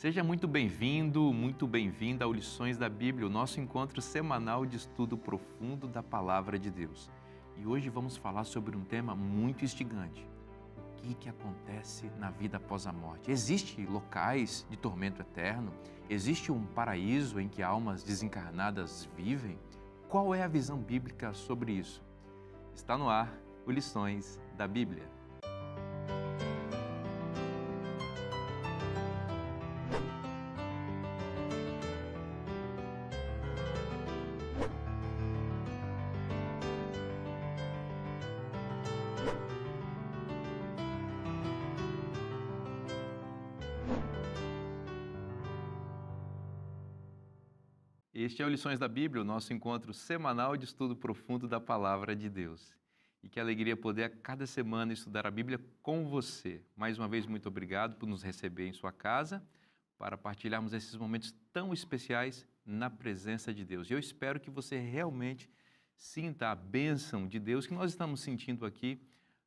Seja muito bem-vindo, muito bem-vinda ao Lições da Bíblia, o nosso encontro semanal de estudo profundo da Palavra de Deus. E hoje vamos falar sobre um tema muito instigante. O que acontece na vida após a morte? Existem locais de tormento eterno? Existe um paraíso em que almas desencarnadas vivem? Qual é a visão bíblica sobre isso? Está no ar o Lições da Bíblia. Este é o Lições da Bíblia, o nosso encontro semanal de estudo profundo da Palavra de Deus. E que alegria poder a cada semana estudar a Bíblia com você. Mais uma vez, muito obrigado por nos receber em sua casa, para partilharmos esses momentos tão especiais na presença de Deus. E eu espero que você realmente sinta a bênção de Deus que nós estamos sentindo aqui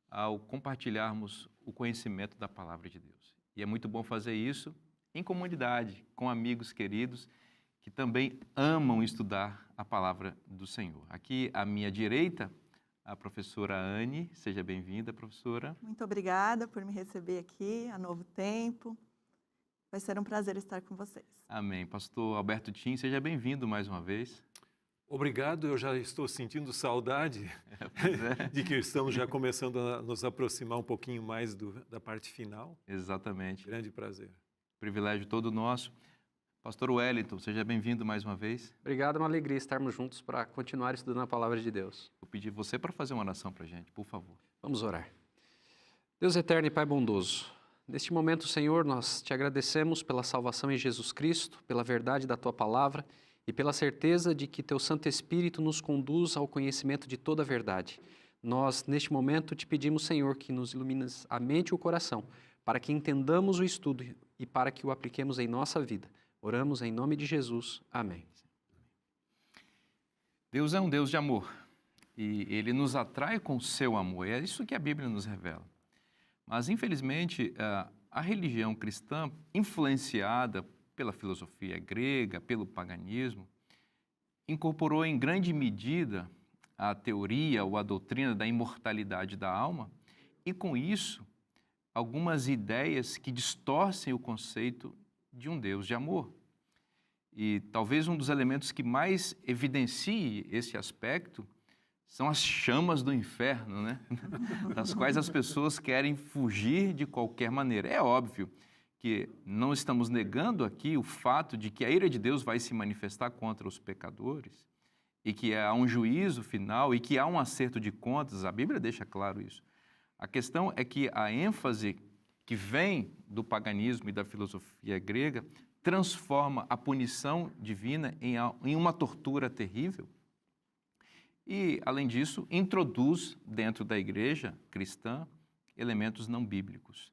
ao compartilharmos o conhecimento da Palavra de Deus. E é muito bom fazer isso em comunidade, com amigos queridos, que também amam estudar a Palavra do Senhor. Aqui à minha direita, a professora Anne. Seja bem-vinda, professora. Muito obrigada por me receber aqui, a Novo Tempo. Vai ser um prazer estar com vocês. Amém. Pastor Alberto Tim, seja bem-vindo mais uma vez. Obrigado, eu já estou sentindo saudade de que estamos já começando a nos aproximar um pouquinho mais da parte final. Exatamente. Grande prazer. Privilégio todo nosso. Pastor Wellington, seja bem-vindo mais uma vez. Obrigado, é uma alegria estarmos juntos para continuar estudando a Palavra de Deus. Vou pedir você para fazer uma oração para a gente, por favor. Vamos orar. Deus eterno e Pai bondoso, neste momento, Senhor, nós te agradecemos pela salvação em Jesus Cristo, pela verdade da Tua Palavra e pela certeza de que Teu Santo Espírito nos conduz ao conhecimento de toda a verdade. Nós, neste momento, te pedimos, Senhor, que nos ilumines a mente e o coração, para que entendamos o estudo e para que o apliquemos em nossa vida. Oramos em nome de Jesus. Amém. Deus é um Deus de amor e Ele nos atrai com o seu amor. É isso que a Bíblia nos revela. Mas, infelizmente, a religião cristã, influenciada pela filosofia grega, pelo paganismo, incorporou em grande medida a teoria ou a doutrina da imortalidade da alma e, com isso, algumas ideias que distorcem o conceito de um Deus de amor. E talvez um dos elementos que mais evidencie esse aspecto são as chamas do inferno, né? Das quais as pessoas querem fugir de qualquer maneira. É óbvio que não estamos negando aqui o fato de que a ira de Deus vai se manifestar contra os pecadores e que há um juízo final e que há um acerto de contas. A Bíblia deixa claro isso. A questão é que a ênfase que vem do paganismo e da filosofia grega transforma a punição divina em uma tortura terrível e, além disso, introduz dentro da igreja cristã elementos não bíblicos.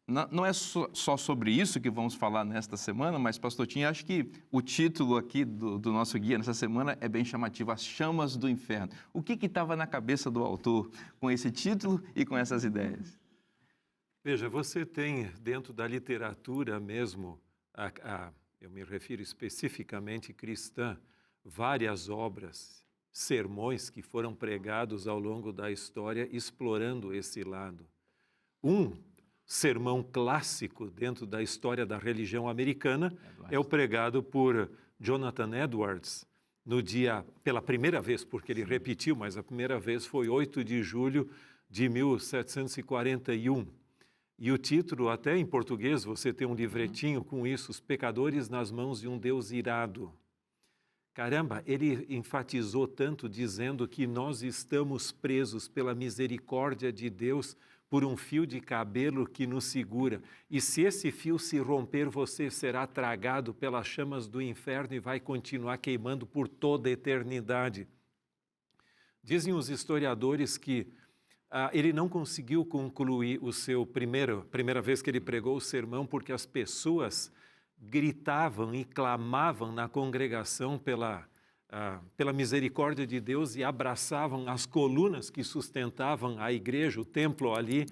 Não é só sobre isso que vamos falar nesta semana, mas, pastor Tim, acho que o título aqui do nosso guia nessa semana é bem chamativo, As Chamas do Inferno. O que estava na cabeça do autor com esse título e com essas ideias? Veja, você tem dentro da literatura mesmo, eu me refiro especificamente cristã, várias obras, sermões que foram pregados ao longo da história explorando esse lado. Um sermão clássico dentro da história da religião americana é o pregado por Jonathan Edwards, pela primeira vez, porque ele repetiu, mas a primeira vez foi 8 de julho de 1741. E o título, até em português, você tem um livretinho com isso, Os Pecadores nas Mãos de um Deus Irado. Caramba, ele enfatizou tanto dizendo que nós estamos presos pela misericórdia de Deus por um fio de cabelo que nos segura. E se esse fio se romper, você será tragado pelas chamas do inferno e vai continuar queimando por toda a eternidade. Dizem os historiadores que ele não conseguiu concluir primeira vez que ele pregou o sermão, porque as pessoas gritavam e clamavam na congregação pela misericórdia de Deus e abraçavam as colunas que sustentavam a igreja, o templo ali,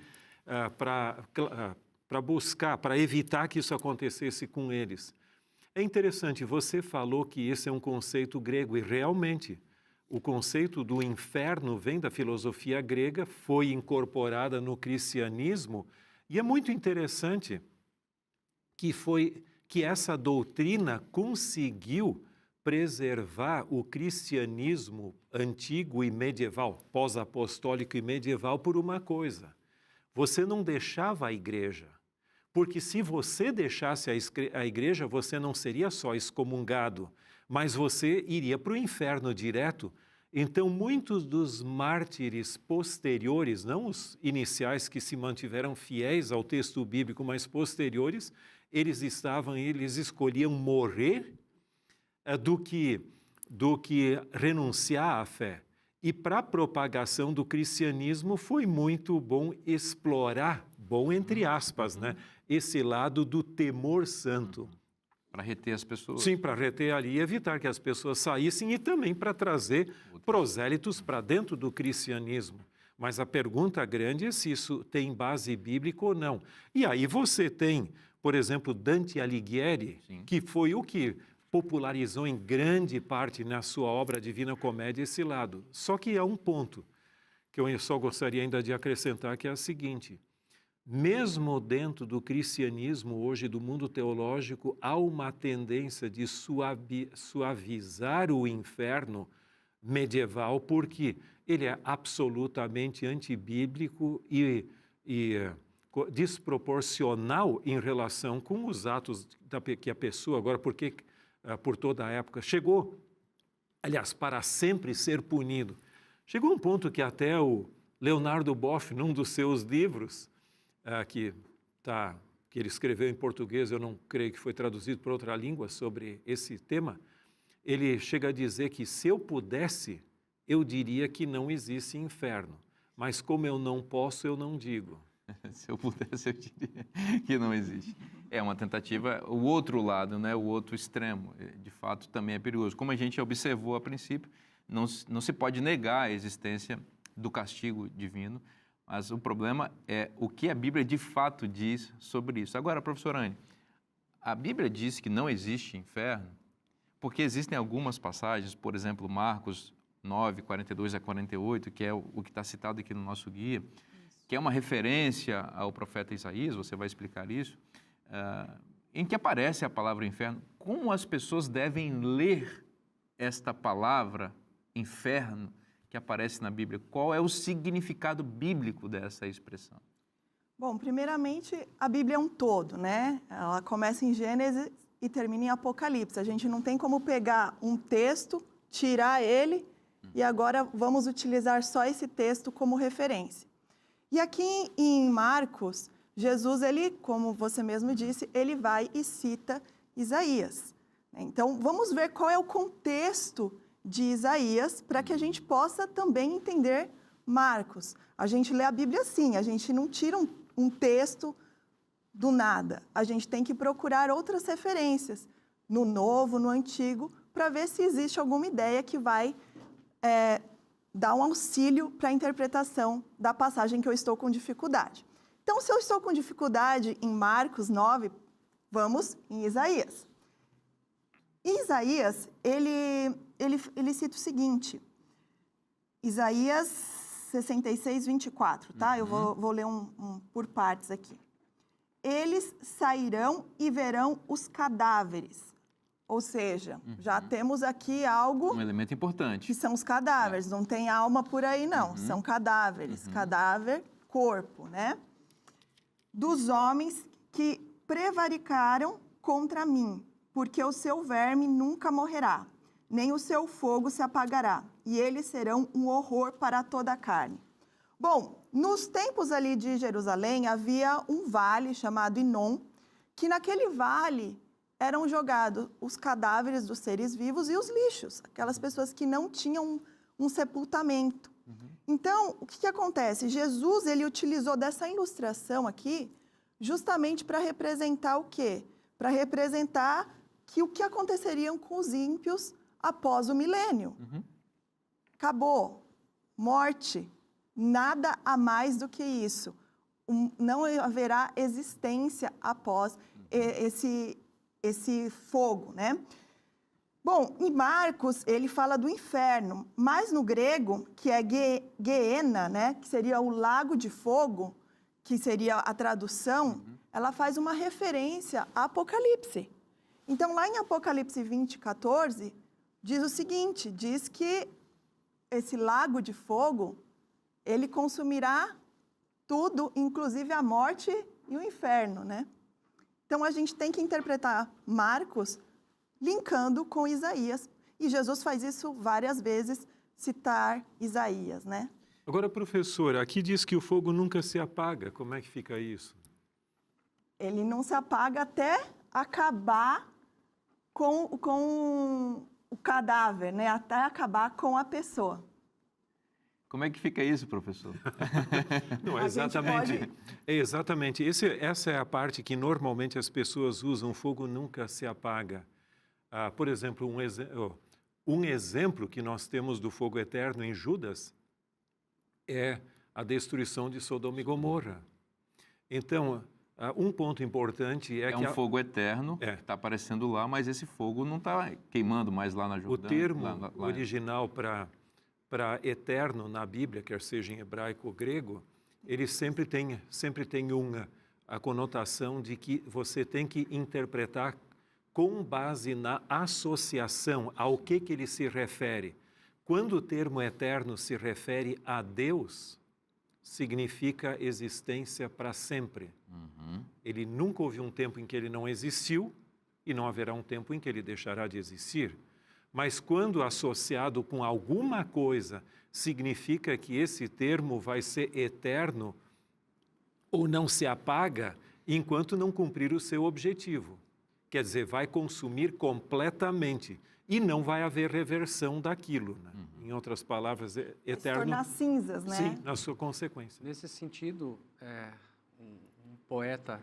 para buscar, para evitar que isso acontecesse com eles. É interessante, você falou que esse é um conceito grego, e realmente o conceito do inferno vem da filosofia grega, foi incorporada no cristianismo, e é muito interessante que essa doutrina conseguiu preservar o cristianismo antigo e medieval, pós-apostólico e medieval, por uma coisa: você não deixava a igreja. Porque se você deixasse a igreja, você não seria só excomungado, mas você iria para o inferno direto. Então, muitos dos mártires posteriores, não os iniciais que se mantiveram fiéis ao texto bíblico, mas posteriores, eles escolhiam morrer do que renunciar à fé. E para a propagação do cristianismo foi muito bom explorar, bom entre aspas, né, esse lado do temor santo. Para reter as pessoas. Sim, para reter ali e evitar que as pessoas saíssem, e também para trazer prosélitos para dentro do cristianismo. Mas a pergunta grande é se isso tem base bíblica ou não. E aí você tem, por exemplo, Dante Alighieri, Sim. que foi o que popularizou em grande parte na sua obra Divina Comédia esse lado. Só que há um ponto que eu só gostaria ainda de acrescentar, que é o seguinte: mesmo dentro do cristianismo hoje, do mundo teológico, há uma tendência de suavizar o inferno medieval, porque ele é absolutamente antibíblico e desproporcional em relação com os atos que a pessoa, agora, porque por toda a época, chegou, aliás, para sempre ser punido. Chegou um ponto que até o Leonardo Boff, num dos seus livros, que ele escreveu em português, eu não creio que foi traduzido para outra língua sobre esse tema, ele chega a dizer que se eu pudesse, eu diria que não existe inferno, mas como eu não posso, eu não digo. Se eu pudesse, eu diria que não existe. É uma tentativa, o outro lado, né, o outro extremo, de fato também é perigoso. Como a gente observou a princípio, não se pode negar a existência do castigo divino, mas o problema é o que a Bíblia de fato diz sobre isso. Agora, professor Anne, a Bíblia diz que não existe inferno, porque existem algumas passagens, por exemplo, Marcos 9, 42 a 48, que é o que está citado aqui no nosso guia, que é uma referência ao profeta Isaías, você vai explicar isso, em que aparece a palavra inferno. Como as pessoas devem ler esta palavra inferno que aparece na Bíblia? Qual é o significado bíblico dessa expressão? Bom, primeiramente, a Bíblia é um todo, né? Ela começa em Gênesis e termina em Apocalipse. A gente não tem como pegar um texto, tirar ele e agora vamos utilizar só esse texto como referência. E aqui em Marcos, Jesus, ele, como você mesmo disse, ele vai e cita Isaías. Então, vamos ver qual é o contexto de Isaías para que a gente possa também entender Marcos. A gente lê a Bíblia assim, a gente não tira um texto do nada. A gente tem que procurar outras referências no Novo, no Antigo, para ver se existe alguma ideia que vai dar um auxílio para a interpretação da passagem que eu estou com dificuldade. Então, se eu estou com dificuldade em Marcos 9, vamos em Isaías. Em Isaías, ele cita o seguinte, Isaías 66, 24, tá? Eu vou ler por partes aqui. Eles sairão e verão os cadáveres. Ou seja, já temos aqui algo... Um elemento importante. Que são os cadáveres, não tem alma por aí não, são cadáveres, cadáver, corpo, né? Dos homens que prevaricaram contra mim, porque o seu verme nunca morrerá, nem o seu fogo se apagará, e eles serão um horror para toda a carne. Bom, nos tempos ali de Jerusalém, havia um vale chamado Inom, que naquele vale eram jogados os cadáveres dos seres vivos e os lixos, aquelas pessoas que não tinham um sepultamento. Então, o que acontece? Jesus, ele utilizou dessa ilustração aqui justamente para representar o quê? Para representar que o que aconteceria com os ímpios após o milênio. Acabou. Morte. Nada a mais do que isso. não haverá existência após esse fogo, né? Bom, em Marcos, ele fala do inferno, mas no grego, que é Geena, né, que seria o lago de fogo, que seria a tradução, ela faz uma referência a Apocalipse. Então, lá em Apocalipse 20, 14, diz o seguinte, diz que esse lago de fogo, ele consumirá tudo, inclusive a morte e o inferno, né? Então, a gente tem que interpretar Marcos linkando com Isaías. E Jesus faz isso várias vezes, citar Isaías, né? Agora, professor, aqui diz que o fogo nunca se apaga. Como é que fica isso? Ele não se apaga até acabar com o cadáver, né? Até acabar com a pessoa. Como é que fica isso, professor? Não, A gente pode- exatamente. Essa é a parte que normalmente as pessoas usam. O fogo nunca se apaga. Por exemplo, um exemplo que nós temos do fogo eterno em Judas é a destruição de Sodoma e Gomorra. Então, um ponto importante é É que um fogo eterno, É. está aparecendo lá, mas esse fogo não está queimando mais lá na o Jordânia. termo lá- original para eterno na Bíblia, quer seja em hebraico ou grego, ele sempre tem a conotação de que você tem que interpretar com base na associação ao que ele se refere. Quando o termo eterno se refere a Deus, significa existência para sempre. Ele nunca houve um tempo em que ele não existiu e não haverá um tempo em que ele deixará de existir. Mas quando associado com alguma coisa, significa que esse termo vai ser eterno ou não se apaga enquanto não cumprir o seu objetivo. Quer dizer, vai consumir completamente e não vai haver reversão daquilo. Né? Em outras palavras, Se eterno, tornar cinzas, né? sim, na sua consequência. Nesse sentido, um poeta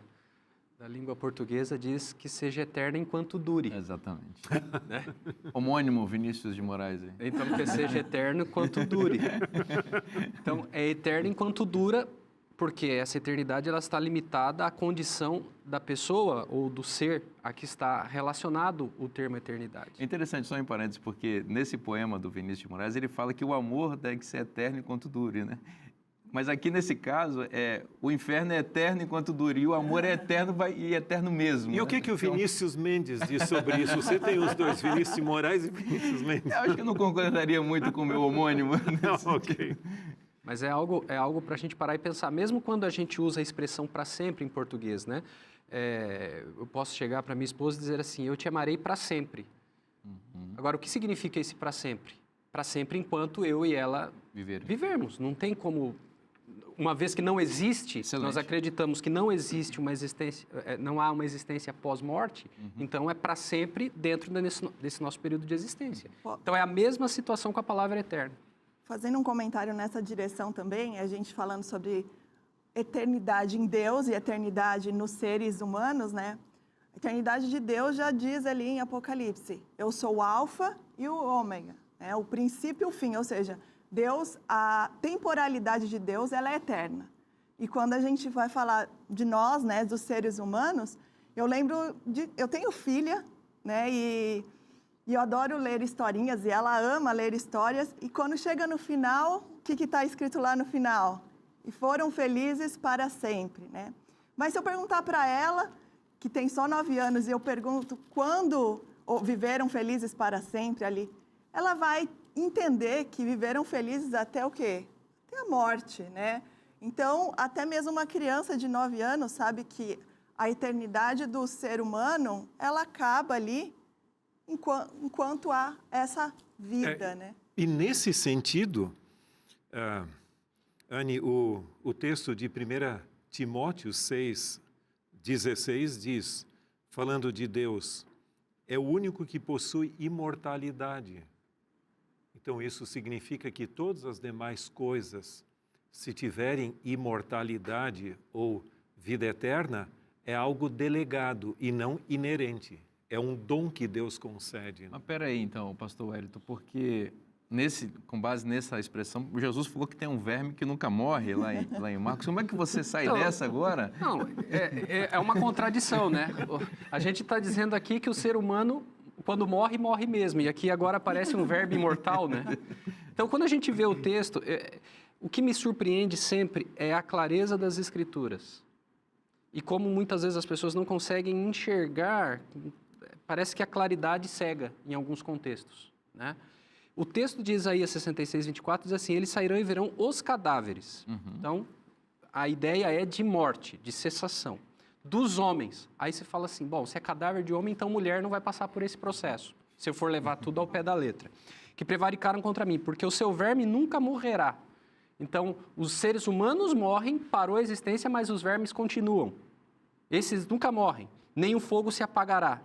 da língua portuguesa diz que seja eterna enquanto dure. Exatamente. Né? Homônimo Vinícius de Moraes aí. Então, que seja eterno enquanto dure. Então, é eterno enquanto dura, porque essa eternidade ela está limitada à condição da pessoa ou do ser a que está relacionado o termo eternidade. É interessante, só em parênteses, porque nesse poema do Vinícius de Moraes, ele fala que o amor deve ser eterno enquanto dure, né? Mas aqui nesse caso, o inferno é eterno enquanto dure, e o amor é eterno e eterno mesmo. E né? o que o Vinícius Mendes diz sobre isso? Você tem os dois, Vinícius de Moraes e Vinícius Mendes. Eu acho que eu não concordaria muito com o meu homônimo. Não, ok. Mas é algo para a gente parar e pensar, mesmo quando a gente usa a expressão para sempre em português, né? Eu posso chegar para minha esposa e dizer assim, eu te amarei para sempre. Agora, o que significa esse para sempre? Para sempre enquanto eu e ela vivermos. Não tem como... Uma vez que não existe, Excelente. nós acreditamos que não existe uma existência, não há uma existência pós-morte, então é para sempre dentro desse nosso período de existência. Então é a mesma situação com a palavra eterno. Fazendo um comentário nessa direção também, a gente falando sobre eternidade em Deus e eternidade nos seres humanos, né? A eternidade de Deus já diz ali em Apocalipse, eu sou o alfa e o ômega, né? O princípio e o fim, ou seja, Deus, a temporalidade de Deus, ela é eterna. E quando a gente vai falar de nós, né, dos seres humanos, eu lembro eu tenho filha, né, e eu adoro ler historinhas, e ela ama ler histórias, e quando chega no final, o que está escrito lá no final? E foram felizes para sempre, né? Mas se eu perguntar para ela, que tem só 9 anos, e eu pergunto quando viveram felizes para sempre ali, ela vai entender que viveram felizes até o quê? Até a morte, né? Então, até mesmo uma criança de 9 anos sabe que a eternidade do ser humano, ela acaba ali enquanto há essa vida, né? E nesse sentido, Anne, o texto de 1 Timóteo 6,16 diz, falando de Deus, é o único que possui imortalidade. Então, isso significa que todas as demais coisas, se tiverem imortalidade ou vida eterna, é algo delegado e não inerente. É um dom que Deus concede. Mas espera aí, então, pastor Wellington, porque com base nessa expressão, Jesus falou que tem um verme que nunca morre lá em Marcos. Como é que você sai dessa agora? Não, é uma contradição, né? A gente está dizendo aqui que o ser humano, quando morre, morre mesmo. E aqui agora aparece um verbo imortal, né? Então, quando a gente vê o texto, o que me surpreende sempre é a clareza das Escrituras. E como muitas vezes as pessoas não conseguem enxergar, parece que a claridade cega em alguns contextos, né? O texto de Isaías 66, 24 diz assim, eles sairão e verão os cadáveres. Então, a ideia é de morte, de cessação. Dos homens. Aí você fala assim, bom, se é cadáver de homem, então mulher não vai passar por esse processo, se eu for levar tudo ao pé da letra. Que prevaricaram contra mim, porque o seu verme nunca morrerá. Então, os seres humanos morrem, parou a existência, mas os vermes continuam. Esses nunca morrem, nem o fogo se apagará.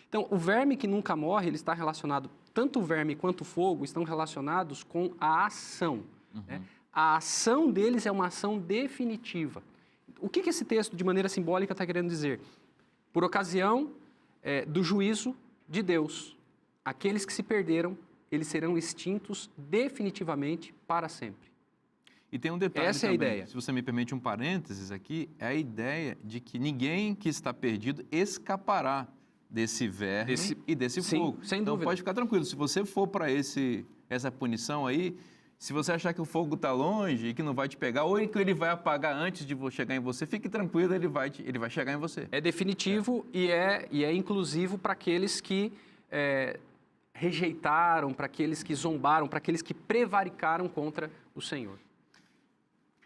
Então, o verme que nunca morre, ele está relacionado, tanto o verme quanto o fogo estão relacionados com a ação. Né? A ação deles é uma ação definitiva. O que esse texto, de maneira simbólica, está querendo dizer? Por ocasião do juízo de Deus, aqueles que se perderam, eles serão extintos definitivamente para sempre. E tem um detalhe Essa também, é a ideia. Se você me permite um parênteses aqui, é a ideia de que ninguém que está perdido escapará desse verme e desse sim, fogo. sem então dúvida. pode ficar tranquilo, se você for para essa punição aí, se você achar que o fogo está longe e que não vai te pegar, ou que ele vai apagar antes de chegar em você, fique tranquilo, ele vai chegar em você. É definitivo e é inclusivo para aqueles que rejeitaram, para aqueles que zombaram, para aqueles que prevaricaram contra o Senhor.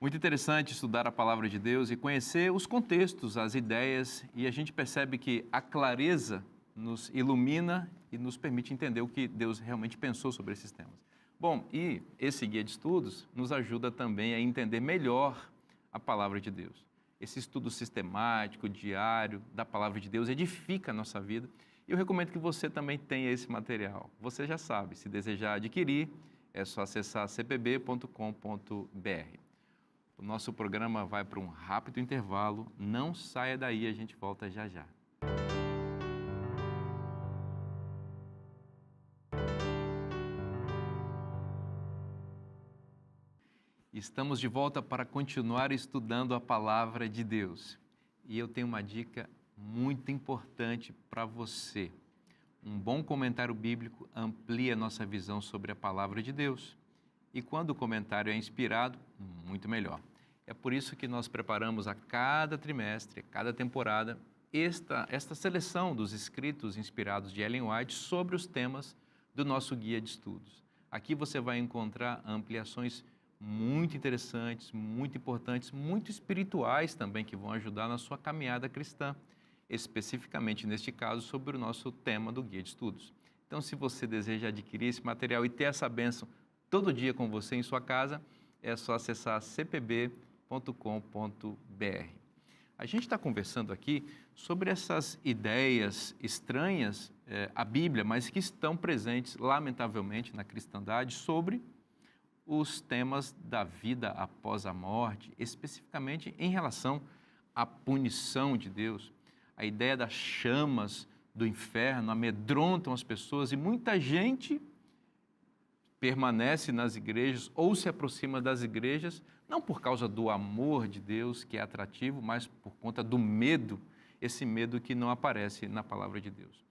Muito interessante estudar a palavra de Deus e conhecer os contextos, as ideias, e a gente percebe que a clareza nos ilumina e nos permite entender o que Deus realmente pensou sobre esses temas. Bom, e esse guia de estudos nos ajuda também a entender melhor a palavra de Deus. Esse estudo sistemático, diário da palavra de Deus edifica a nossa vida e eu recomendo que você também tenha esse material. Você já sabe, se desejar adquirir, é só acessar cpb.com.br. O nosso programa vai para um rápido intervalo. Não saia daí, a gente volta já já. Estamos de volta para continuar estudando a palavra de Deus. E eu tenho uma dica muito importante para você. Um bom comentário bíblico amplia nossa visão sobre a palavra de Deus. E quando o comentário é inspirado, muito melhor. É por isso que nós preparamos a cada trimestre, a cada temporada, esta seleção dos escritos inspirados de Ellen White sobre os temas do nosso guia de estudos. Aqui você vai encontrar ampliações muito interessantes, muito importantes, muito espirituais também, que vão ajudar na sua caminhada cristã, especificamente neste caso sobre o nosso tema do guia de estudos. Então, se você deseja adquirir esse material e ter essa bênção todo dia com você em sua casa, é só acessar cpb.com.br. A gente está conversando aqui sobre essas ideias estranhas à Bíblia, mas que estão presentes, lamentavelmente, na cristandade, sobre os temas da vida após a morte, especificamente em relação à punição de Deus. A ideia das chamas do inferno amedrontam as pessoas e muita gente permanece nas igrejas ou se aproxima das igrejas, não por causa do amor de Deus, que é atrativo, mas por conta do medo, esse medo que não aparece na palavra de Deus.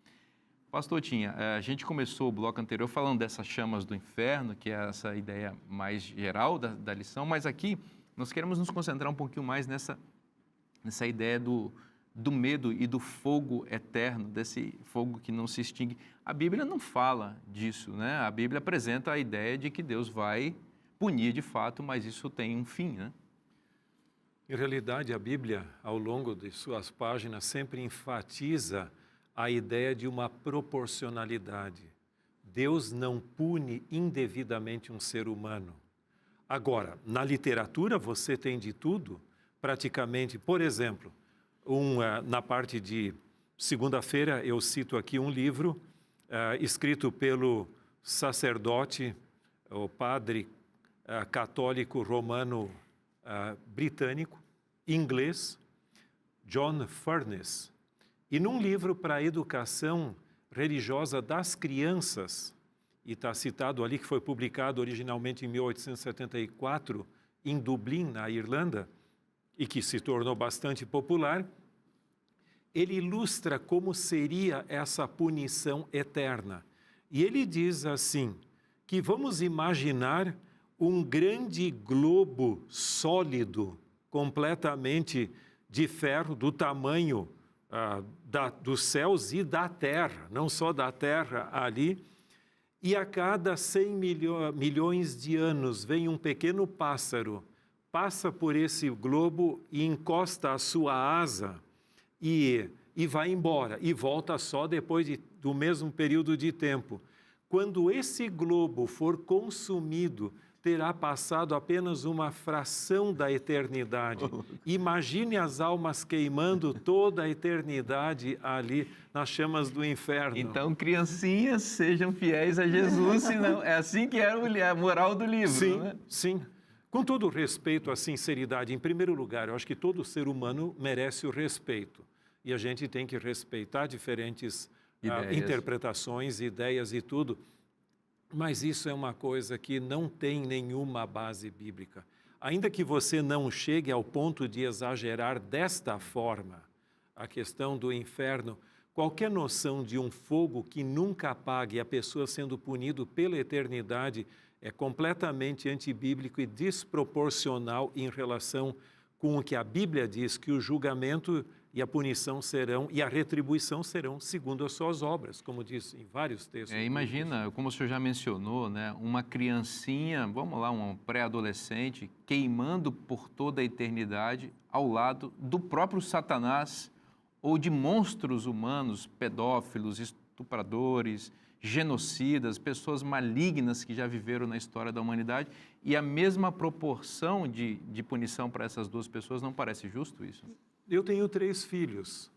Pastor Tinha, a gente começou o bloco anterior falando dessas chamas do inferno, que é essa ideia mais geral da lição, mas aqui nós queremos nos concentrar um pouquinho mais nessa ideia do medo e do fogo eterno, desse fogo que não se extingue. A Bíblia não fala disso, né? A Bíblia apresenta a ideia de que Deus vai punir de fato, mas isso tem um fim, né? Em realidade, a Bíblia, ao longo de suas páginas, sempre enfatiza a ideia de uma proporcionalidade. Deus não pune indevidamente um ser humano. Agora, na literatura você tem de tudo, praticamente. Por exemplo, na parte de segunda-feira, eu cito aqui um livro escrito pelo sacerdote, o padre católico romano britânico, inglês, John Furness. E num livro para a educação religiosa das crianças, e está citado ali que foi publicado originalmente em 1874 em Dublin, na Irlanda, e que se tornou bastante popular, ele ilustra como seria essa punição eterna. E ele diz assim, que vamos imaginar um grande globo sólido, completamente de ferro, do tamanho dos céus e da terra, não só da terra ali, e a cada 100 milhões de anos vem um pequeno pássaro, passa por esse globo e encosta a sua asa e vai embora, e volta só depois do mesmo período de tempo. Quando esse globo for consumido, terá passado apenas uma fração da eternidade. Imagine as almas queimando toda a eternidade ali nas chamas do inferno. Então, criancinhas, sejam fiéis a Jesus, senão é assim que é a moral do livro, sim, né? Sim. Com todo o respeito à sinceridade, em primeiro lugar, eu acho que todo ser humano merece o respeito. E a gente tem que respeitar diferentes interpretações, ideias e tudo. Mas isso é uma coisa que não tem nenhuma base bíblica. Ainda que você não chegue ao ponto de exagerar desta forma a questão do inferno, qualquer noção de um fogo que nunca apague, a pessoa sendo punido pela eternidade, é completamente antibíblico e desproporcional em relação com o que a Bíblia diz, que o julgamento e a punição serão, e a retribuição serão segundo as suas obras, como diz em vários textos. Imagina, como o senhor já mencionou, né, uma criancinha, vamos lá, um pré-adolescente, queimando por toda a eternidade ao lado do próprio Satanás ou de monstros humanos, pedófilos, estupradores, genocidas, pessoas malignas que já viveram na história da humanidade, e a mesma proporção de punição para essas duas pessoas, não parece justo isso? Eu tenho 3 filhos.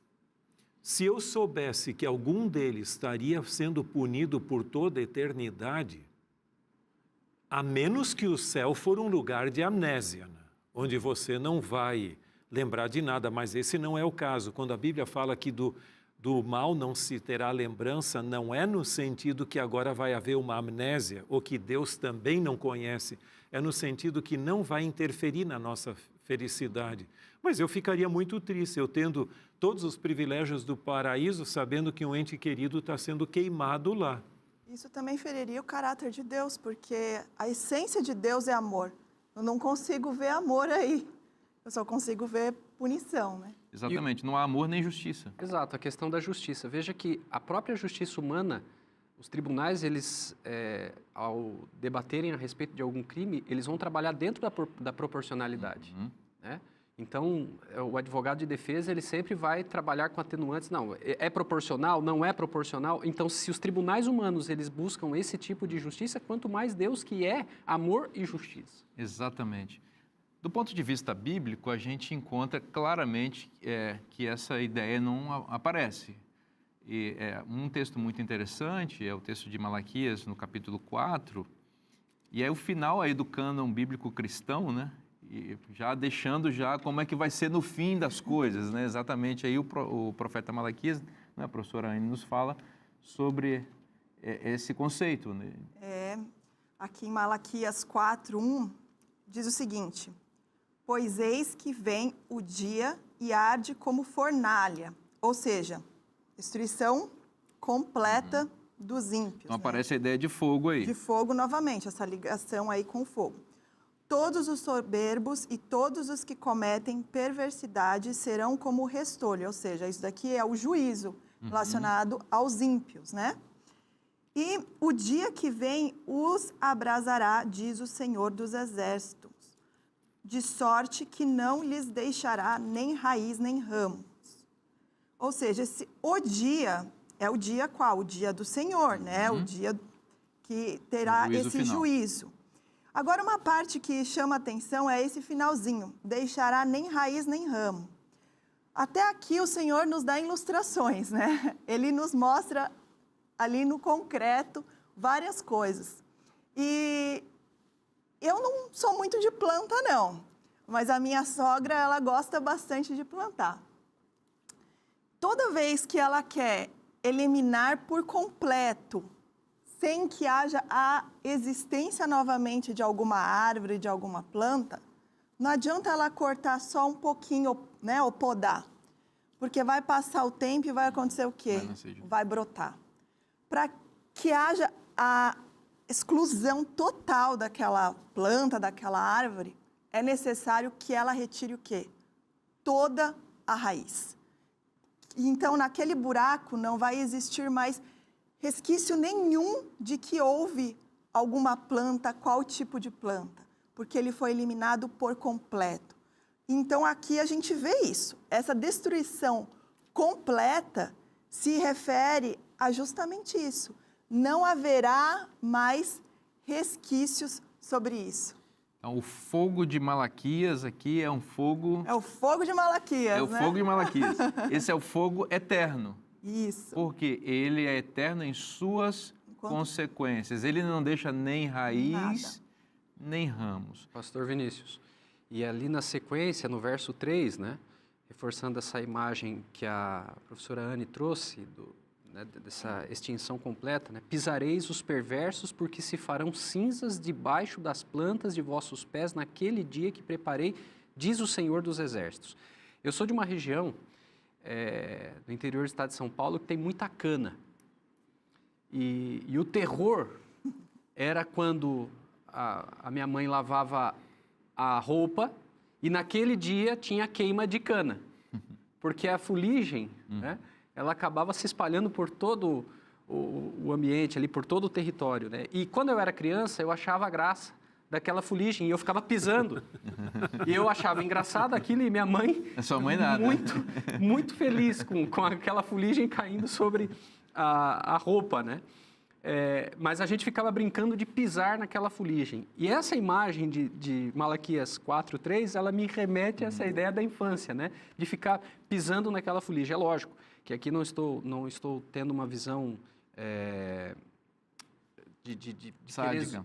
Se eu soubesse que algum deles estaria sendo punido por toda a eternidade, a menos que o céu for um lugar de amnésia, né? Onde você não vai lembrar de nada, mas esse não é o caso. Quando a Bíblia fala que do mal não se terá lembrança, não é no sentido que agora vai haver uma amnésia, ou que Deus também não conhece, é no sentido que não vai interferir na nossa felicidade. Mas eu ficaria muito triste, eu tendo todos os privilégios do paraíso, sabendo que um ente querido está sendo queimado lá. Isso também feriria o caráter de Deus, porque a essência de Deus é amor. Eu não consigo ver amor aí, eu só consigo ver punição, né? Exatamente, não há amor nem justiça. Exato, a questão da justiça. Veja que a própria justiça humana, os tribunais, eles, ao debaterem a respeito de algum crime, eles vão trabalhar dentro da proporcionalidade, né? Então, o advogado de defesa, ele sempre vai trabalhar com atenuantes. Não, é proporcional? Não é proporcional? Então, se os tribunais humanos, eles buscam esse tipo de justiça, quanto mais Deus, que é amor e justiça. Exatamente. Do ponto de vista bíblico, a gente encontra claramente que essa ideia não aparece. E um texto muito interessante é o texto de Malaquias, no capítulo 4, e é o final aí do cânon bíblico cristão, né? E já deixando como é que vai ser no fim das coisas, né? Exatamente aí o profeta Malaquias, né, a professora Anne nos fala sobre esse conceito, né? Aqui em Malaquias 4:1 diz o seguinte: pois eis que vem o dia e arde como fornalha, ou seja, destruição completa dos ímpios. Então aparece a ideia de fogo aí. De fogo novamente, essa ligação aí com o fogo. Todos os soberbos e todos os que cometem perversidade serão como restolho, ou seja, isso daqui é o juízo relacionado aos ímpios, né? E o dia que vem os abrasará, diz o Senhor dos Exércitos, de sorte que não lhes deixará nem raiz nem ramos. Ou seja, o dia é o dia qual? O dia do Senhor, né? O dia que terá esse juízo. Agora, uma parte que chama atenção é esse finalzinho, deixará nem raiz nem ramo. Até aqui o Senhor nos dá ilustrações, né? Ele nos mostra ali no concreto várias coisas. E eu não sou muito de planta, não, mas a minha sogra, ela gosta bastante de plantar. Toda vez que ela quer eliminar por completo sem que haja a existência novamente de alguma árvore, de alguma planta, não adianta ela cortar só um pouquinho, né, ou podar, porque vai passar o tempo e vai acontecer o quê? Vai brotar. Para que haja a exclusão total daquela planta, daquela árvore, é necessário que ela retire o quê? Toda a raiz. Então, naquele buraco não vai existir mais resquício nenhum de que houve alguma planta, qual tipo de planta, porque ele foi eliminado por completo. Então, aqui a gente vê isso. Essa destruição completa se refere a justamente isso. Não haverá mais resquícios sobre isso. Então, o fogo de Malaquias aqui é um fogo... É o fogo de Malaquias, É o né? fogo de Malaquias. Esse é o fogo eterno. Isso. Porque ele é eterno em suas consequências. Ele não deixa nem raiz, nem ramos. Pastor Vinícius, e ali na sequência, no verso 3, né, reforçando essa imagem que a professora Anne trouxe, dessa extinção completa, né, pisareis os perversos porque se farão cinzas debaixo das plantas de vossos pés naquele dia que preparei, diz o Senhor dos Exércitos. Eu sou de uma região do interior do estado de São Paulo que tem muita cana. E o terror era quando a minha mãe lavava a roupa e naquele dia tinha queima de cana. Porque a fuligem, né, ela acabava se espalhando por todo o ambiente, ali, por todo o território. Né? E quando eu era criança, eu achava graça daquela fuligem e eu ficava pisando. E eu achava engraçado aquilo e minha mãe... A sua mãe nada. Muito feliz com aquela fuligem caindo sobre a roupa, né? Mas a gente ficava brincando de pisar naquela fuligem. E essa imagem de Malaquias 4:3, ela me remete a essa ideia da infância, né? De ficar pisando naquela fuligem. É lógico que aqui não estou tendo uma visão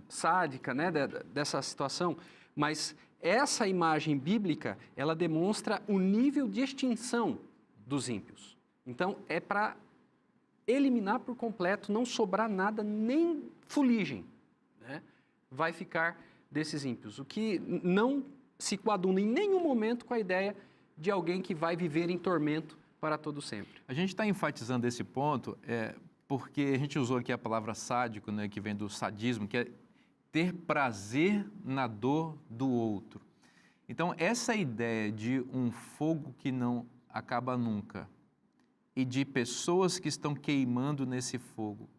sádica, né? Dessa situação, mas essa imagem bíblica, ela demonstra o nível de extinção dos ímpios. Então, é para eliminar por completo, não sobrar nada, nem fuligem, né? Vai ficar desses ímpios. O que não se coaduna em nenhum momento com a ideia de alguém que vai viver em tormento para todo sempre. A gente está enfatizando esse ponto porque a gente usou aqui a palavra sádico, né, que vem do sadismo, que é ter prazer na dor do outro. Então, essa ideia de um fogo que não acaba nunca e de pessoas que estão queimando nesse fogo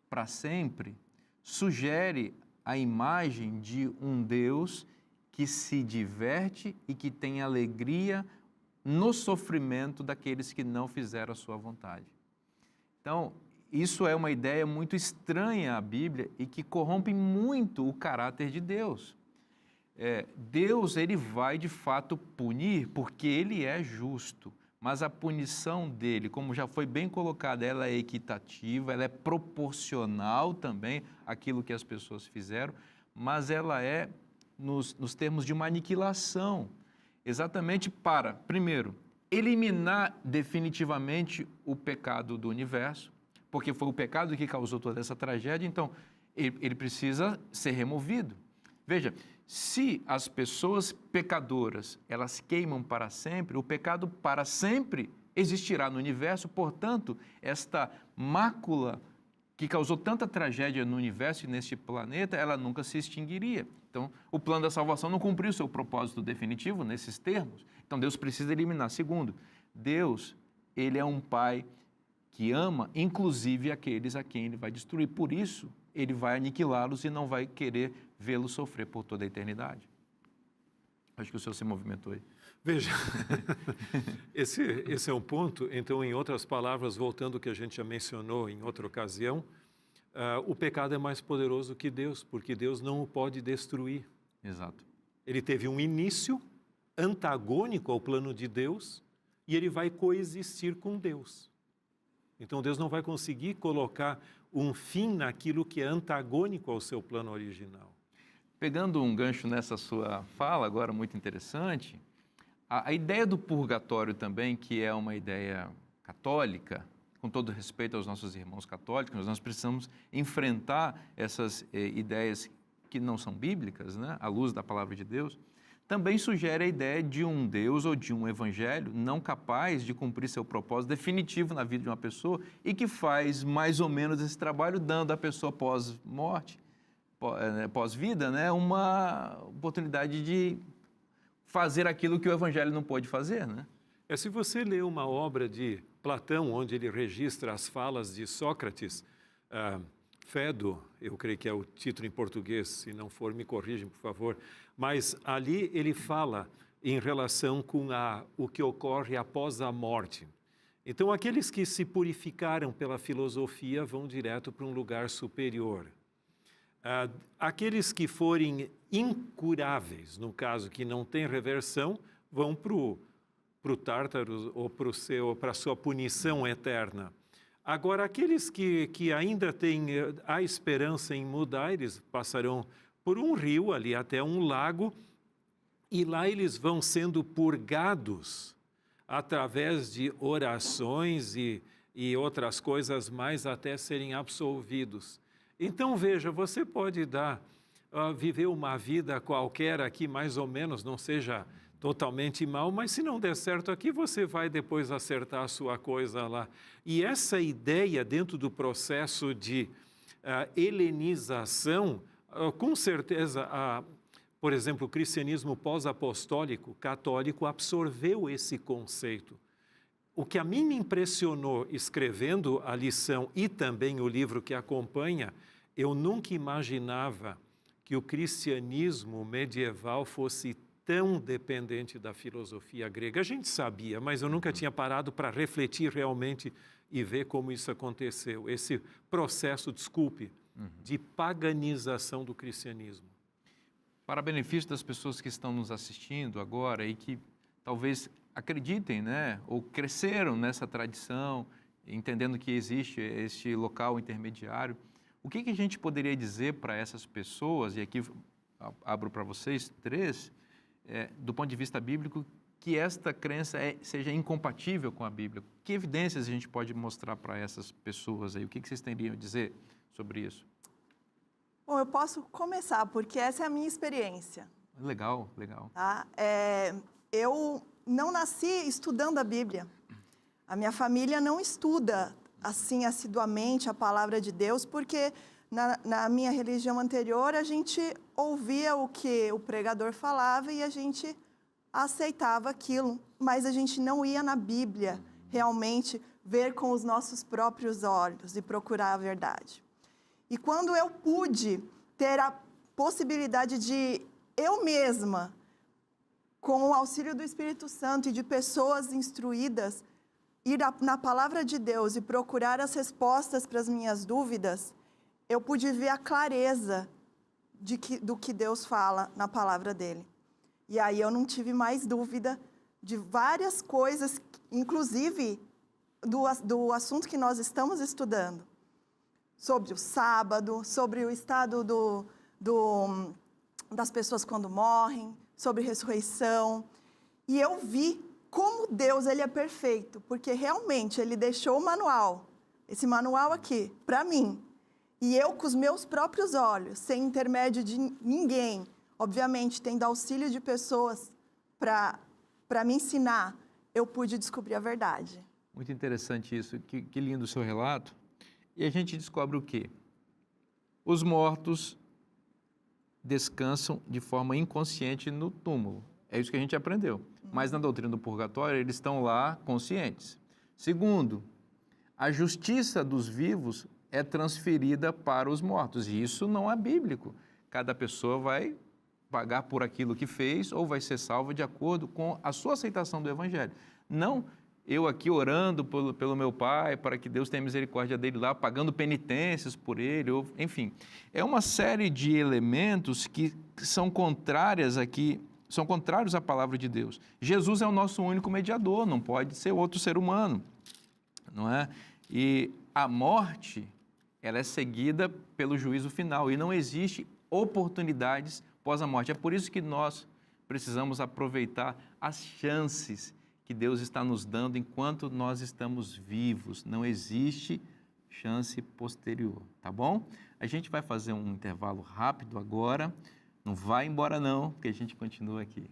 para sempre, sugere a imagem de um Deus que se diverte e que tem alegria no sofrimento daqueles que não fizeram a sua vontade. Então, isso é uma ideia muito estranha à Bíblia e que corrompe muito o caráter de Deus. Deus, ele vai de fato punir porque ele é justo, mas a punição dele, como já foi bem colocado, ela é equitativa, ela é proporcional também àquilo que as pessoas fizeram, mas ela é nos termos de uma aniquilação, exatamente para, primeiro, eliminar definitivamente o pecado do universo, porque foi o pecado que causou toda essa tragédia, então ele precisa ser removido. Veja, se as pessoas pecadoras, elas queimam para sempre, o pecado para sempre existirá no universo, portanto, esta mácula que causou tanta tragédia no universo e neste planeta, ela nunca se extinguiria. Então, o plano da salvação não cumpriu seu propósito definitivo nesses termos. Então, Deus precisa eliminar. Segundo, Deus, ele é um pai que ama, inclusive aqueles a quem ele vai destruir. Por isso, ele vai aniquilá-los e não vai querer vê-los sofrer por toda a eternidade. Acho que o senhor se movimentou aí. Veja, esse é um ponto. Então, em outras palavras, voltando ao que a gente já mencionou em outra ocasião, o pecado é mais poderoso que Deus, porque Deus não o pode destruir. Exato. Ele teve um início antagônico ao plano de Deus e ele vai coexistir com Deus. Então, Deus não vai conseguir colocar um fim naquilo que é antagônico ao seu plano original. Pegando um gancho nessa sua fala, agora muito interessante, a ideia do purgatório também, que é uma ideia católica, com todo respeito aos nossos irmãos católicos, nós precisamos enfrentar essas ideias que não são bíblicas, né, à luz da palavra de Deus, também sugere a ideia de um Deus ou de um evangelho não capaz de cumprir seu propósito definitivo na vida de uma pessoa e que faz mais ou menos esse trabalho dando à pessoa pós-morte, pós-vida, né, uma oportunidade de fazer aquilo que o evangelho não pôde fazer, né? Se você lê uma obra de Platão, onde ele registra as falas de Sócrates, Phaedo, eu creio que é o título em português, se não for, me corrijam, por favor, mas ali ele fala em relação com o que ocorre após a morte. Então, aqueles que se purificaram pela filosofia vão direto para um lugar superior. Aqueles que forem incuráveis, no caso que não tem reversão, vão para o Tártaro ou para a sua punição eterna. Agora, aqueles que ainda têm a esperança em mudar, eles passarão por um rio ali até um lago e lá eles vão sendo purgados através de orações e outras coisas mais até serem absolvidos. Então, veja, você pode viver uma vida qualquer aqui, mais ou menos, não seja totalmente mal, mas se não der certo aqui, você vai depois acertar a sua coisa lá. E essa ideia dentro do processo de helenização, com certeza, por exemplo, o cristianismo pós-apostólico, católico, absorveu esse conceito. O que a mim me impressionou escrevendo a lição e também o livro que acompanha, eu nunca imaginava que o cristianismo medieval fosse tão dependente da filosofia grega. A gente sabia, mas eu nunca tinha parado para refletir realmente e ver como isso aconteceu. Esse processo, de paganização do cristianismo. Para benefício das pessoas que estão nos assistindo agora e que talvez acreditem, né, ou cresceram nessa tradição, entendendo que existe este local intermediário, o que a gente poderia dizer para essas pessoas, e aqui abro para vocês 3, do ponto de vista bíblico, que esta crença seja incompatível com a Bíblia? Que evidências a gente pode mostrar para essas pessoas aí? O que vocês teriam a dizer sobre isso? Bom, eu posso começar, porque essa é a minha experiência. Legal. Tá? Eu não nasci estudando a Bíblia. A minha família não estuda assim assiduamente a palavra de Deus, porque na minha religião anterior a gente ouvia o que o pregador falava e a gente aceitava aquilo, mas a gente não ia na Bíblia realmente ver com os nossos próprios olhos e procurar a verdade. E quando eu pude ter a possibilidade de eu mesma, com o auxílio do Espírito Santo e de pessoas instruídas, ir na palavra de Deus e procurar as respostas para as minhas dúvidas, eu pude ver a clareza do que Deus fala na palavra dele. E aí eu não tive mais dúvida de várias coisas, inclusive do assunto que nós estamos estudando. Sobre o sábado, sobre o estado das pessoas quando morrem, sobre ressurreição. E eu vi como Deus ele é perfeito, porque realmente ele deixou o manual, esse manual aqui, para mim. E eu, com os meus próprios olhos, sem intermédio de ninguém, obviamente, tendo auxílio de pessoas para me ensinar, eu pude descobrir a verdade. Muito interessante isso, que lindo o seu relato. E a gente descobre o quê? Os mortos descansam de forma inconsciente no túmulo. É isso que a gente aprendeu. Mas na doutrina do purgatório, eles estão lá conscientes. Segundo, a justiça dos vivos é transferida para os mortos. E isso não é bíblico. Cada pessoa vai pagar por aquilo que fez ou vai ser salva de acordo com a sua aceitação do Evangelho. Não eu aqui orando pelo meu pai, para que Deus tenha misericórdia dele lá, pagando penitências por ele, enfim. É uma série de elementos que são contrários à palavra de Deus. Jesus é o nosso único mediador, não pode ser outro ser humano, não é? E a morte, ela é seguida pelo juízo final e não existe oportunidades pós a morte. É por isso que nós precisamos aproveitar as chances que Deus está nos dando enquanto nós estamos vivos. Não existe chance posterior, tá bom? A gente vai fazer um intervalo rápido agora. Não vai embora não, porque a gente continua aqui.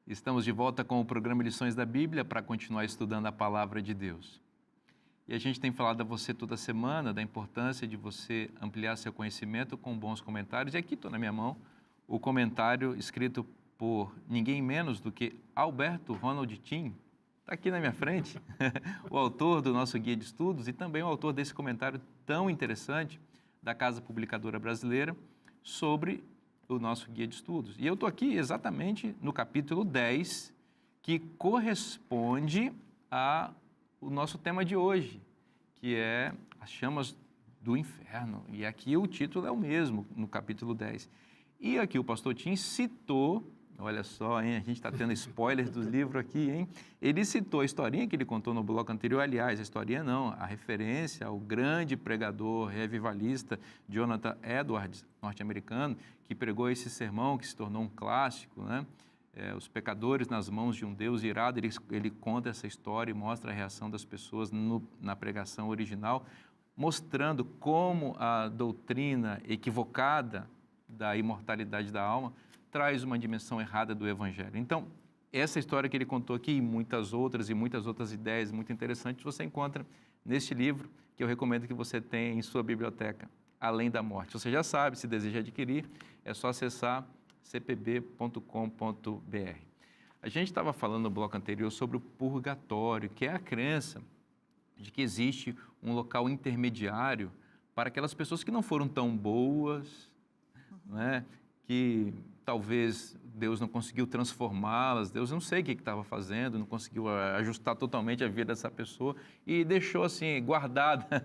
Estamos de volta com o programa Lições da Bíblia para continuar estudando a Palavra de Deus. E a gente tem falado a você toda semana da importância de você ampliar seu conhecimento com bons comentários. E aqui estou na minha mão o comentário escrito por ninguém menos do que Alberto Ronald Tim, está aqui na minha frente, o autor do nosso guia de estudos e também o autor desse comentário tão interessante da Casa Publicadora Brasileira sobre o nosso guia de estudos. E eu estou aqui exatamente no capítulo 10, que corresponde ao nosso tema de hoje, que é as chamas do inferno. E aqui o título é o mesmo, no capítulo 10. E aqui o pastor Tim citou, olha só, hein, a gente está tendo spoilers do livro aqui, hein? Ele citou a historinha que ele contou no bloco anterior, aliás, a historinha não, a referência ao grande pregador revivalista Jonathan Edwards, norte-americano, que pregou esse sermão que se tornou um clássico, né? Os pecadores nas mãos de um Deus irado. Ele conta essa história e mostra a reação das pessoas na pregação original, mostrando como a doutrina equivocada da imortalidade da alma traz uma dimensão errada do Evangelho. Então, essa história que ele contou aqui e muitas outras ideias muito interessantes você encontra neste livro que eu recomendo que você tenha em sua biblioteca, Além da Morte. Você já sabe, se deseja adquirir, é só acessar cpb.com.br. A gente estava falando no bloco anterior sobre o purgatório, que é a crença de que existe um local intermediário para aquelas pessoas que não foram tão boas, né? Que talvez Deus não conseguiu transformá-las, Deus não sei o que estava fazendo, não conseguiu ajustar totalmente a vida dessa pessoa e deixou assim, guardada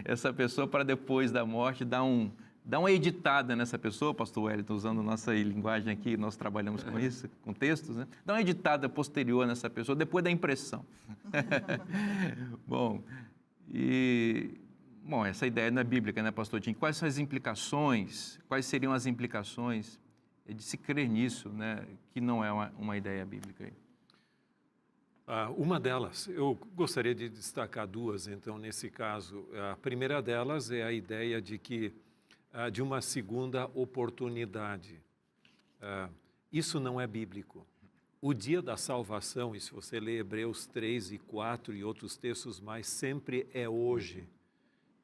essa pessoa para depois da morte dar uma editada nessa pessoa, pastor Wellington, usando nossa linguagem aqui, nós trabalhamos com isso, com textos, né? Dá uma editada posterior nessa pessoa, depois da impressão. Bom, essa ideia não é bíblica, né, pastor Tim? Quais são as implicações, quais seriam as implicações de se crer nisso, né, que não é uma ideia bíblica aí? Uma delas, eu gostaria de destacar duas, então, nesse caso. A primeira delas é a ideia de que de uma segunda oportunidade. Isso não é bíblico. O dia da salvação, e se você lê Hebreus 3 e 4 e outros textos mais, sempre é hoje,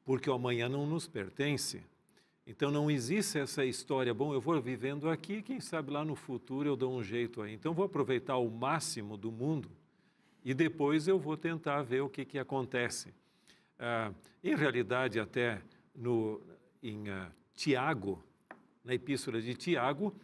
porque o amanhã não nos pertence. Então não existe essa história, bom, eu vou vivendo aqui, quem sabe lá no futuro eu dou um jeito aí. Então vou aproveitar o máximo do mundo e depois eu vou tentar ver o que acontece. Em realidade, até em Tiago, na epístola de Tiago,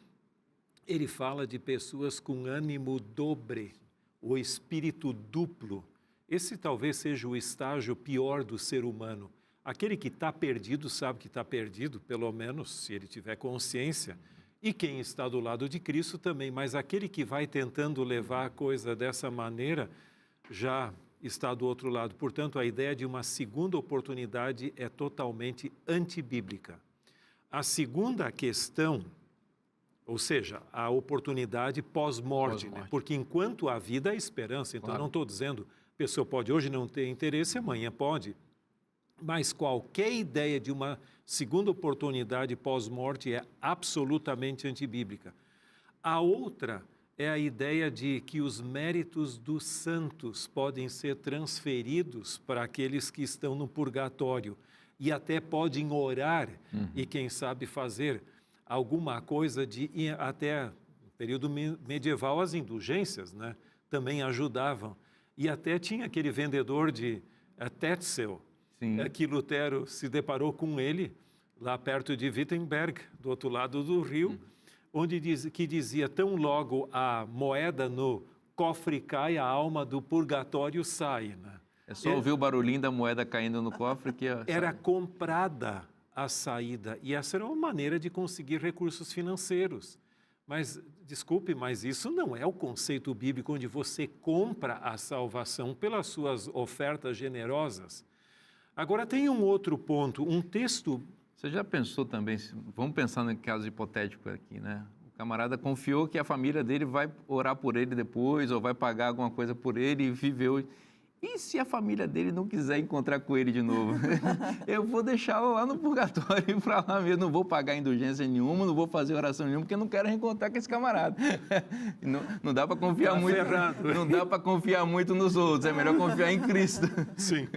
ele fala de pessoas com ânimo dobre, o espírito duplo. Esse talvez seja o estágio pior do ser humano. Aquele que está perdido sabe que está perdido, pelo menos se ele tiver consciência, e quem está do lado de Cristo também, mas aquele que vai tentando levar a coisa dessa maneira já está do outro lado. Portanto, a ideia de uma segunda oportunidade é totalmente antibíblica. A segunda questão, ou seja, a oportunidade pós-morte, né? Porque enquanto há vida, há esperança. Então, não estou dizendo, a pessoa pode hoje não ter interesse, amanhã pode. Mas qualquer ideia de uma segunda oportunidade pós-morte é absolutamente antibíblica. A outra é a ideia de que os méritos dos santos podem ser transferidos para aqueles que estão no purgatório e até podem orar e, quem sabe, fazer alguma coisa até no período medieval, as indulgências, né, também ajudavam. E até tinha aquele vendedor de Tetzel, que Lutero se deparou com ele, lá perto de Wittenberg, do outro lado do rio, que dizia, tão logo a moeda no cofre cai, a alma do purgatório sai. Né? É só ouvir o barulhinho da moeda caindo no cofre que... Era comprada a saída, e essa era uma maneira de conseguir recursos financeiros. Mas, desculpe, mas isso não é o conceito bíblico onde você compra a salvação pelas suas ofertas generosas. Agora, tem um outro ponto, um texto Você já pensou também, vamos pensar no caso hipotético aqui, né? O camarada confiou que a família dele vai orar por ele depois, ou vai pagar alguma coisa por ele e viveu. E se a família dele não quiser encontrar com ele de novo? Eu vou deixá-lo lá no purgatório para lá mesmo, não vou pagar indulgência nenhuma, não vou fazer oração nenhuma, porque eu não quero reencontrar com esse camarada. Não dá para confiar muito. Não dá para confiar muito nos outros, é melhor confiar em Cristo. Sim.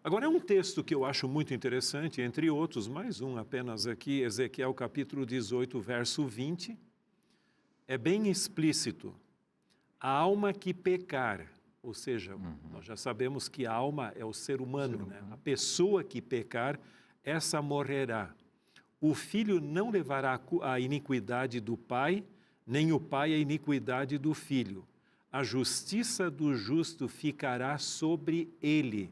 Agora, é um texto que eu acho muito interessante, entre outros, mais um apenas aqui, Ezequiel capítulo 18, verso 20. É bem explícito. A alma que pecar, ou seja, nós já sabemos que a alma é o ser humano, né? A pessoa que pecar, essa morrerá. O filho não levará a iniquidade do pai, nem o pai a iniquidade do filho. A justiça do justo ficará sobre ele,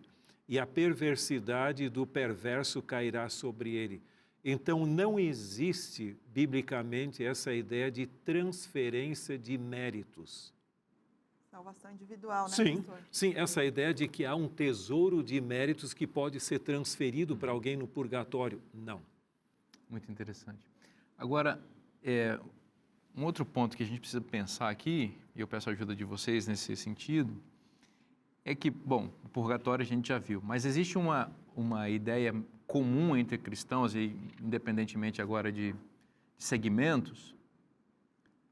e a perversidade do perverso cairá sobre ele. Então, não existe, biblicamente, essa ideia de transferência de méritos. Salvação individual, né, Sim, pastor? sim, essa ideia de que há um tesouro de méritos que pode ser transferido para alguém no purgatório. Não. Muito interessante. Agora, um outro ponto que a gente precisa pensar aqui, e eu peço a ajuda de vocês nesse sentido, é que, bom, o purgatório a gente já viu, mas existe uma ideia comum entre cristãos, e independentemente agora de segmentos,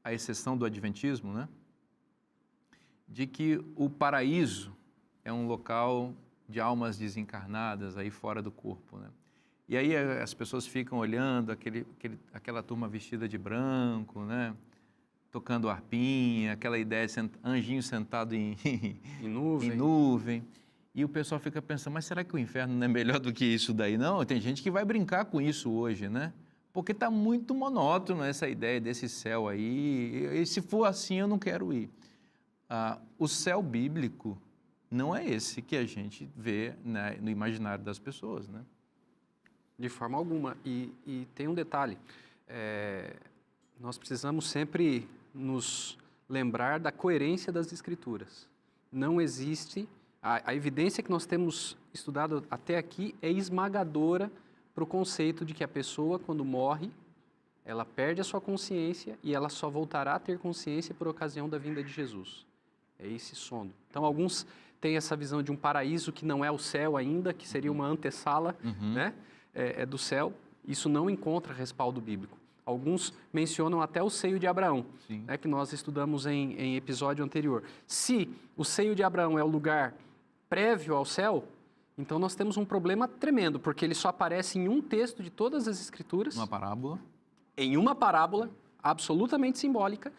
à exceção do adventismo, né? De que o paraíso é um local de almas desencarnadas aí fora do corpo, né? E aí as pessoas ficam olhando aquela turma vestida de branco, né? Tocando harpinha, aquela ideia de anjinho sentado em nuvem. E o pessoal fica pensando, mas será que o inferno não é melhor do que isso daí? Não, tem gente que vai brincar com isso hoje, né? Porque está muito monótono essa ideia desse céu aí. E se for assim, eu não quero ir. O céu bíblico não é esse que a gente vê, né, no imaginário das pessoas, né? De forma alguma. E tem um detalhe. Nós precisamos sempre nos lembrar da coerência das Escrituras. Não existe... A evidência que nós temos estudado até aqui é esmagadora para o conceito de que a pessoa, quando morre, ela perde a sua consciência e ela só voltará a ter consciência por ocasião da vinda de Jesus. É esse sono. Então, alguns têm essa visão de um paraíso que não é o céu ainda, que seria uma antessala, né, do céu. Isso não encontra respaldo bíblico. Alguns mencionam até o seio de Abraão, né, que nós estudamos em episódio anterior. Se o seio de Abraão é o lugar prévio ao céu, então nós temos um problema tremendo, porque ele só aparece em um texto de todas as Escrituras. Uma parábola. Em uma parábola absolutamente simbólica,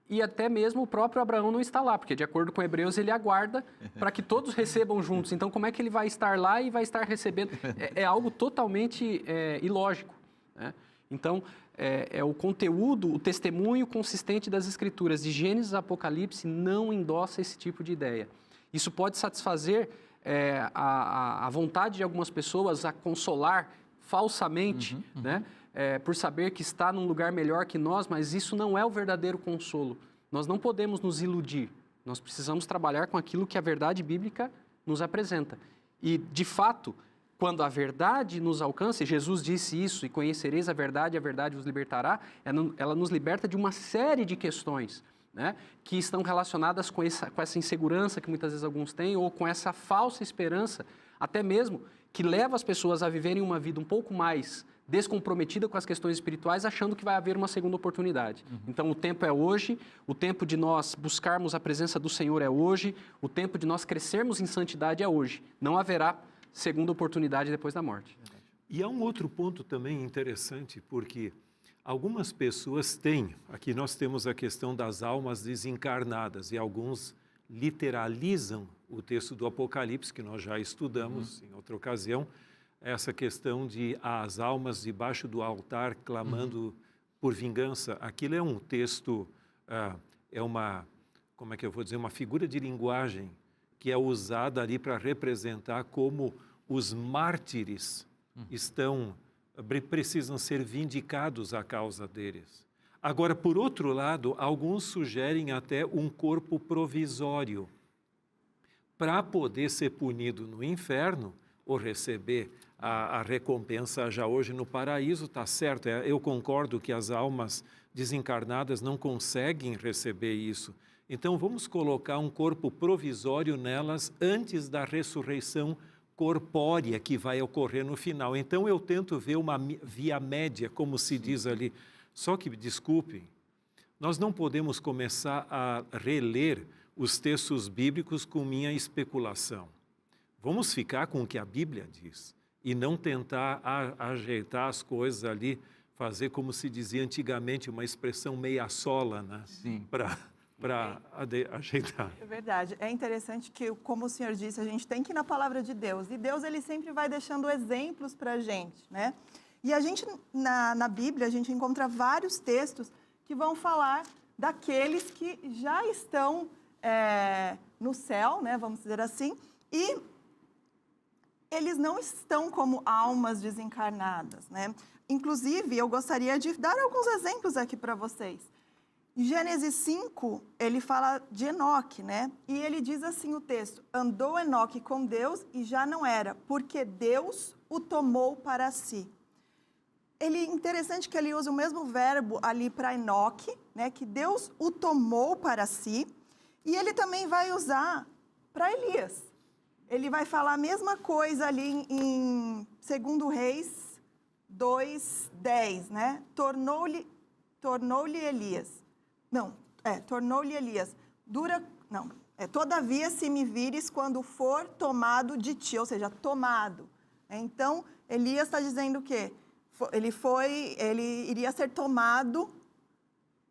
e até mesmo o próprio Abraão não está lá, porque de acordo com Hebreus ele aguarda para que todos recebam juntos. Então como é que ele vai estar lá e vai estar recebendo? É algo totalmente ilógico, né? Então é o conteúdo, o testemunho consistente das Escrituras, de Gênesis a Apocalipse, não endossa esse tipo de ideia. Isso pode satisfazer a vontade de algumas pessoas a consolar falsamente, né? Por saber que está num lugar melhor que nós, mas isso não é o verdadeiro consolo. Nós não podemos nos iludir. Nós precisamos trabalhar com aquilo que a verdade bíblica nos apresenta. E, de fato, quando a verdade nos alcança, e Jesus disse isso, e conhecereis a verdade vos libertará, ela nos liberta de uma série de questões, né, que estão relacionadas com essa insegurança que muitas vezes alguns têm, ou com essa falsa esperança, até mesmo que leva as pessoas a viverem uma vida um pouco mais descomprometida com as questões espirituais, achando que vai haver uma segunda oportunidade. Então, o tempo é hoje, o tempo de nós buscarmos a presença do Senhor é hoje, o tempo de nós crescermos em santidade é hoje. Não haverá segunda oportunidade depois da morte. E há um outro ponto também interessante, porque algumas pessoas têm, aqui nós temos a questão das almas desencarnadas, e alguns literalizam o texto do Apocalipse, que nós já estudamos em outra ocasião, essa questão de as almas debaixo do altar clamando por vingança. Aquilo é um texto, como é que eu vou dizer, uma figura de linguagem que é usada ali para representar como os mártires precisam ser vindicados à causa deles. Agora, por outro lado, alguns sugerem até um corpo provisório para poder ser punido no inferno ou receber a recompensa já hoje no paraíso, está certo. Eu concordo que as almas desencarnadas não conseguem receber isso. Então, vamos colocar um corpo provisório nelas antes da ressurreição corpórea que vai ocorrer no final. Então, eu tento ver uma via média, como se diz ali. Só que, desculpem, nós não podemos começar a reler os textos bíblicos com minha especulação. Vamos ficar com o que a Bíblia diz e não tentar ajeitar as coisas ali, fazer como se dizia antigamente, uma expressão meia sola, né? Sim. Para ajeitar. É verdade. É interessante que, como o senhor disse, a gente tem que ir na palavra de Deus. E Deus, ele sempre vai deixando exemplos para a gente, né? E a gente, na Bíblia, a gente encontra vários textos que vão falar daqueles que já estão no céu, né? Vamos dizer assim. E eles não estão como almas desencarnadas, né? Inclusive, eu gostaria de dar alguns exemplos aqui para vocês. Em Gênesis 5, ele fala de Enoque, né? E ele diz assim o texto: andou Enoque com Deus e já não era, porque Deus o tomou para si. Interessante que ele usa o mesmo verbo ali para Enoque, né? Que Deus o tomou para si. E ele também vai usar para Elias. Ele vai falar a mesma coisa ali em 2 Reis 2:10, né? Tornou-lhe Elias. Tornou-lhe Elias. Todavia, se me vires quando for tomado de ti, ou seja, tomado. Então, Elias está dizendo o quê? Ele iria ser tomado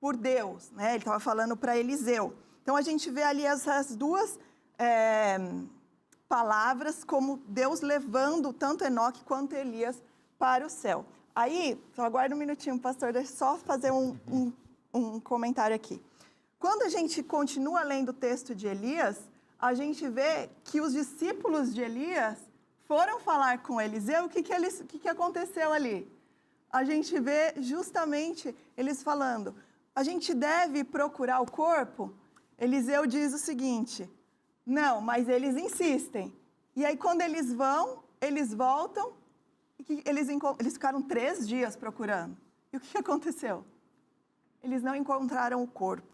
por Deus, né? Ele estava falando para Eliseu. Então, a gente vê ali essas duas palavras como Deus levando tanto Enoque quanto Elias para o céu. Aí, só aguarda um minutinho, pastor, deixa eu só fazer um comentário aqui. Quando a gente continua lendo o texto de Elias, a gente vê que os discípulos de Elias foram falar com Eliseu. O que aconteceu ali? A gente vê justamente eles falando: a gente deve procurar o corpo? Eliseu diz o seguinte: não, mas eles insistem. E aí, quando eles voltam, eles ficaram 3 dias procurando. E o que aconteceu? Eles não encontraram o corpo.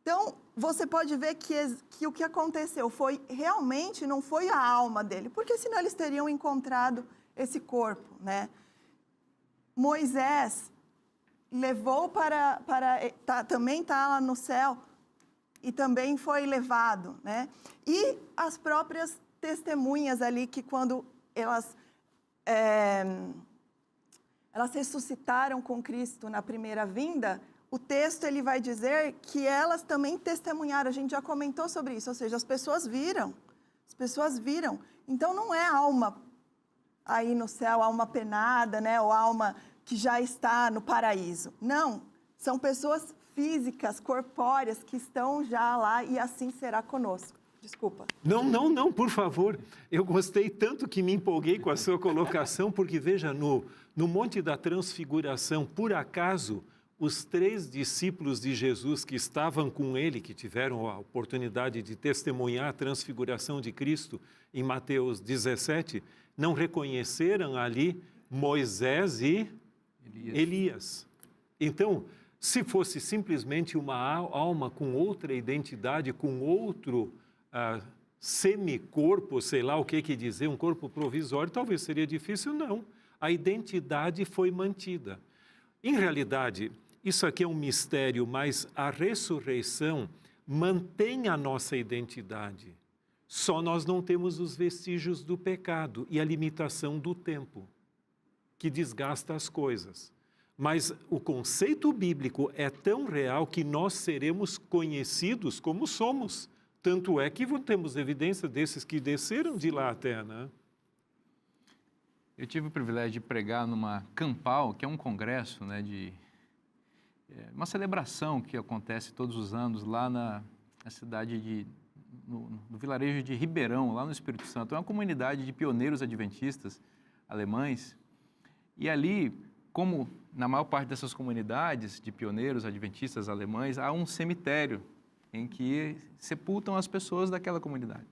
Então, você pode ver que o que aconteceu realmente não foi a alma dele, porque senão eles teriam encontrado esse corpo, né? Moisés levou também está lá no céu e também foi levado, né? E as próprias testemunhas ali que quando elas ressuscitaram com Cristo na primeira vinda, o texto ele vai dizer que elas também testemunharam. A gente já comentou sobre isso, ou seja, as pessoas viram. Então, não é alma aí no céu, alma penada, né? Ou alma que já está no paraíso. Não, são pessoas físicas, corpóreas, que estão já lá e assim será conosco. Desculpa. Não, por favor. Eu gostei tanto que me empolguei com a sua colocação, porque, veja, no Monte da Transfiguração, por acaso, os 3 discípulos de Jesus que estavam com ele, que tiveram a oportunidade de testemunhar a transfiguração de Cristo em Mateus 17, não reconheceram ali Moisés e Elias. Então, se fosse simplesmente uma alma com outra identidade, com outro semicorpo, sei lá o que dizer, um corpo provisório, talvez seria difícil, não. A identidade foi mantida. Em realidade, isso aqui é um mistério, mas a ressurreição mantém a nossa identidade. Só nós não temos os vestígios do pecado e a limitação do tempo, que desgasta as coisas. Mas o conceito bíblico é tão real que nós seremos conhecidos como somos. Tanto é que temos evidência desses que desceram de lá até, né? Eu tive o privilégio de pregar numa Campal, que é um congresso, né, uma celebração que acontece todos os anos lá na cidade no vilarejo de Ribeirão, lá no Espírito Santo. É uma comunidade de pioneiros adventistas alemães. E ali, como na maior parte dessas comunidades de pioneiros adventistas alemães, há um cemitério em que sepultam as pessoas daquela comunidade.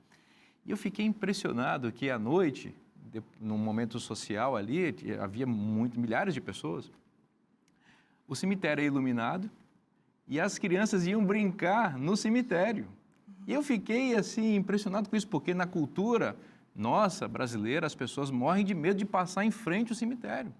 E eu fiquei impressionado que à noite, num momento social ali, havia milhares de pessoas. O cemitério é iluminado e as crianças iam brincar no cemitério. E eu fiquei assim impressionado com isso, porque na cultura nossa, brasileira, as pessoas morrem de medo de passar em frente ao cemitério.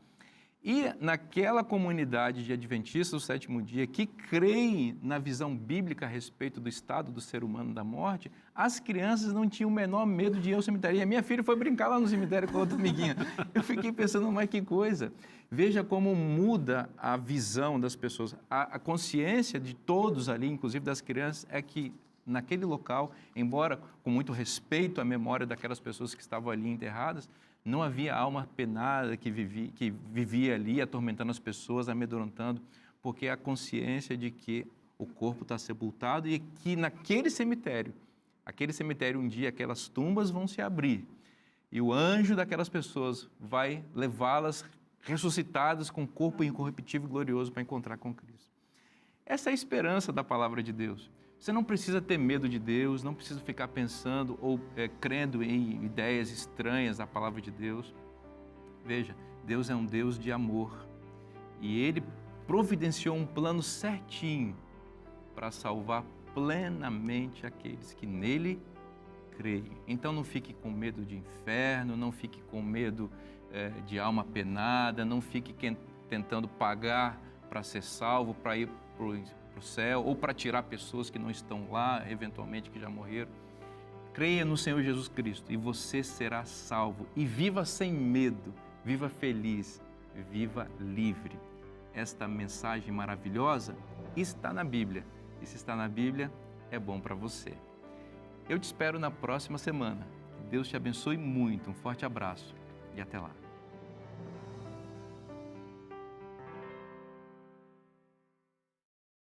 E naquela comunidade de adventistas do sétimo dia, que creem na visão bíblica a respeito do estado do ser humano da morte, as crianças não tinham o menor medo de ir ao cemitério. E a minha filha foi brincar lá no cemitério com outra amiguinha. Eu fiquei pensando, mas que coisa. Veja como muda a visão das pessoas. A consciência de todos ali, inclusive das crianças, é que naquele local, embora com muito respeito à memória daquelas pessoas que estavam ali enterradas, não havia alma penada que vivia ali, atormentando as pessoas, amedrontando, porque a consciência de que o corpo está sepultado e que naquele cemitério um dia, aquelas tumbas vão se abrir e o anjo daquelas pessoas vai levá-las ressuscitadas com corpo incorruptível e glorioso para encontrar com Cristo. Essa é a esperança da palavra de Deus. Você não precisa ter medo de Deus, não precisa ficar pensando ou crendo em ideias estranhas da palavra de Deus. Veja, Deus é um Deus de amor e Ele providenciou um plano certinho para salvar plenamente aqueles que nele creem. Então não fique com medo de inferno, não fique com medo de alma penada, não fique tentando pagar para ser salvo, para ir para o céu, ou para tirar pessoas que não estão lá, eventualmente que já morreram. Creia no Senhor Jesus Cristo e você será salvo. E viva sem medo, viva feliz, viva livre. Esta mensagem maravilhosa está na Bíblia. E se está na Bíblia, é bom para você. Eu te espero na próxima semana. Deus te abençoe muito. Um forte abraço e até lá.